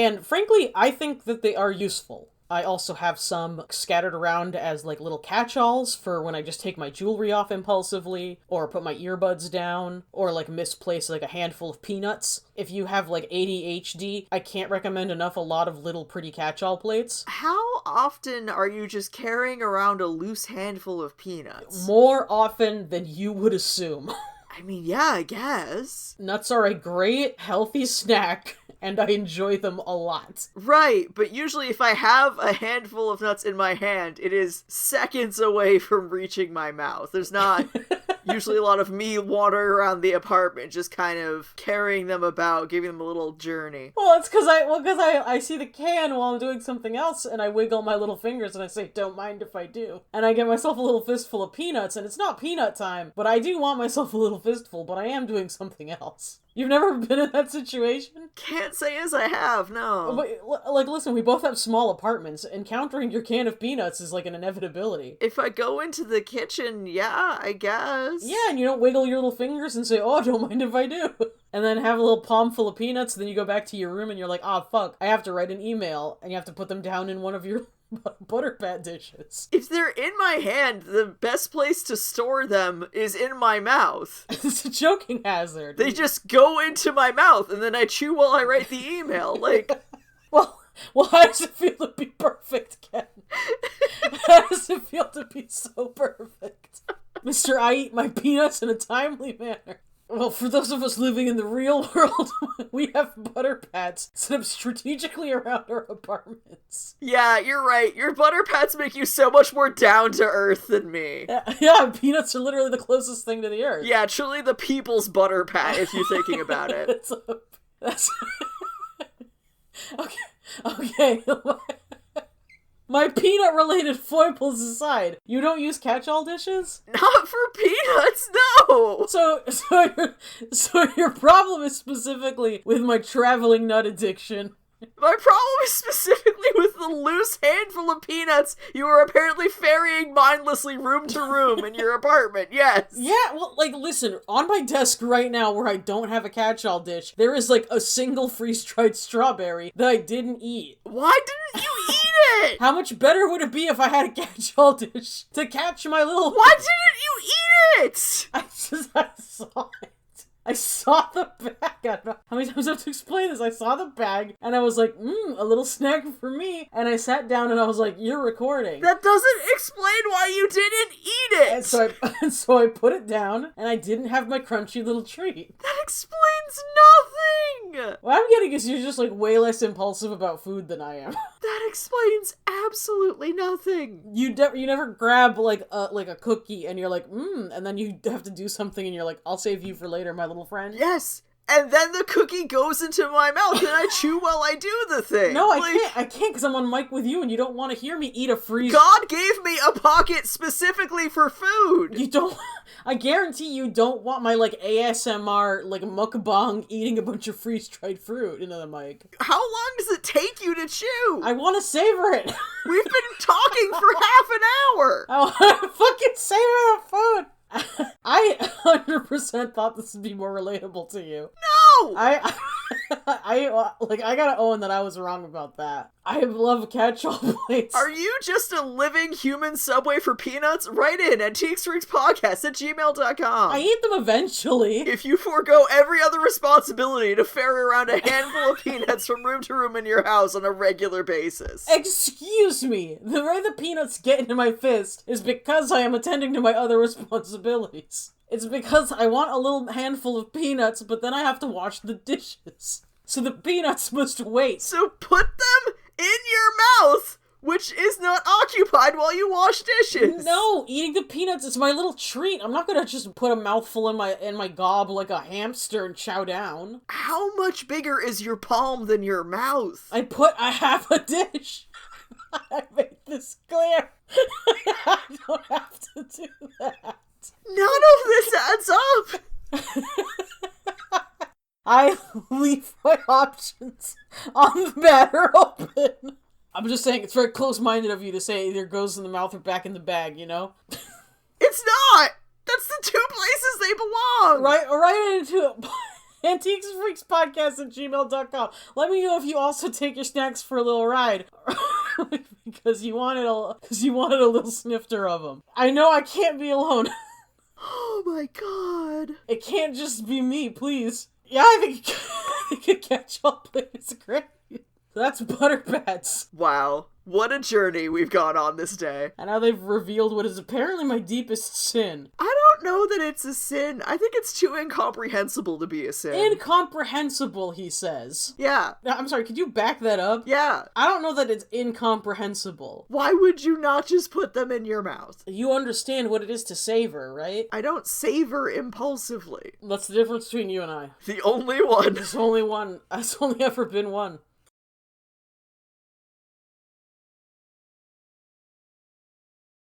And frankly, I think that they are useful. I also have some scattered around as like little catch-alls for when I just take my jewelry off impulsively, or put my earbuds down, or like misplace like a handful of peanuts. If you have like ADHD, I can't recommend enough a lot of little pretty catch-all plates. How often are you just carrying around a loose handful of peanuts? More often than you would assume. I mean, yeah, I guess. Nuts are a great, healthy snack, and I enjoy them a lot. Right, but usually if I have a handful of nuts in my hand, it is seconds away from reaching my mouth. There's not usually a lot of me wandering around the apartment, just kind of carrying them about, giving them a little journey. Well, it's because I see the can while I'm doing something else, and I wiggle my little fingers and I say, don't mind if I do. And I get myself a little fistful of peanuts, and it's not peanut time, but I do want myself a little fistful, but I am doing something else. You've never been in that situation? Can't say as I have, no. But, like, listen, we both have small apartments. Encountering your can of peanuts is like an inevitability. If I go into the kitchen, yeah, I guess. Yeah, and you don't wiggle your little fingers and say, oh, don't mind if I do. And then have a little palm full of peanuts, then you go back to your room and you're like, oh, fuck, I have to write an email, and you have to put them down in one of your butter pat dishes. If they're in my hand, the best place to store them is in my mouth. It's a joking hazard. They just go into my mouth, and then I chew while I write the email. Like, well, how does it feel to be perfect, Ken? How does it feel to be so perfect? Mr. I eat my peanuts in a timely manner. Well, for those of us living in the real world, we have butter pats set up strategically around our apartments. Yeah, you're right. Your butter pats make you so much more down to earth than me. Yeah, peanuts are literally the closest thing to the earth. Yeah, truly the people's butter pat, if you're thinking about it. That's... Okay. My peanut-related foibles aside, you don't use catch-all dishes? Not for peanuts, no! So your problem is specifically with my traveling nut addiction. My problem is specifically with the loose handful of peanuts you are apparently ferrying mindlessly room to room in your apartment, yes. Yeah, well, like, listen, on my desk right now where I don't have a catch-all dish, there is, like, a single freeze-dried strawberry that I didn't eat. Why didn't you eat it? How much better would it be if I had a catch-all dish to catch my little... Why didn't you eat it? I saw it. I saw the bag. I don't know how many times I have to explain this. I saw the bag, and I was like, a little snack for me. And I sat down, and I was like, you're recording. That doesn't explain why you didn't eat it! And so I put it down, and I didn't have my crunchy little treat. That explains nothing! What I'm getting is you're just, like, way less impulsive about food than I am. That explains absolutely nothing. You never grab, like a cookie, and you're like, and then you have to do something, and you're like, I'll save you for later, my little friend. Yes, and then the cookie goes into my mouth and I chew while I do the thing. No, I can't because I'm on mic with you and you don't want to hear me eat a freeze. God gave me a pocket specifically for food. You don't, I guarantee you don't want my, like, ASMR, like, mukbang eating a bunch of freeze-dried fruit into the mic. How long does it take you to chew? I want to savor it. We've been talking for half an hour. I want to fucking savor the food. I 100% thought this would be more relatable to you. No! I gotta own that I was wrong about that. I love catch-all plates. Are you just a living human Subway for peanuts? Write in at teakstreakspodcast@gmail.com. I eat them eventually. If you forego every other responsibility to ferry around a handful of peanuts from room to room in your house on a regular basis. Excuse me. The way the peanuts get into my fist is because I am attending to my other responsibilities. It's because I want a little handful of peanuts, but then I have to wash the dishes. So the peanuts must wait. So put them in your mouth, which is not occupied while you wash dishes. No, eating the peanuts is my little treat. I'm not gonna just put a mouthful in my gob like a hamster and chow down. How much bigger is your palm than your mouth? I have a dish. I made this clear. I don't have to do that. None of this adds up. I leave my options on the matter open. I'm just saying, it's very close-minded of you to say it either goes in the mouth or back in the bag, you know? It's not! That's the two places they belong! Right into it. antiquesfreakspodcast@gmail.com. Let me know if you also take your snacks for a little ride. because you wanted a little snifter of them. I know I can't be alone. Oh my god. It can't just be me, please. Yeah, I think a catch-all plate is great. That's Butterbats. Wow. What a journey we've gone on this day. And now they've revealed what is apparently my deepest sin. I don't know that it's a sin. I think it's too incomprehensible to be a sin. Incomprehensible, he says. Yeah. I'm sorry, could you back that up? Yeah. I don't know that it's incomprehensible. Why would you not just put them in your mouth? You understand what it is to savor, right? I don't savor impulsively. That's the difference between you and I. The only one. There's only one. There's only ever been one.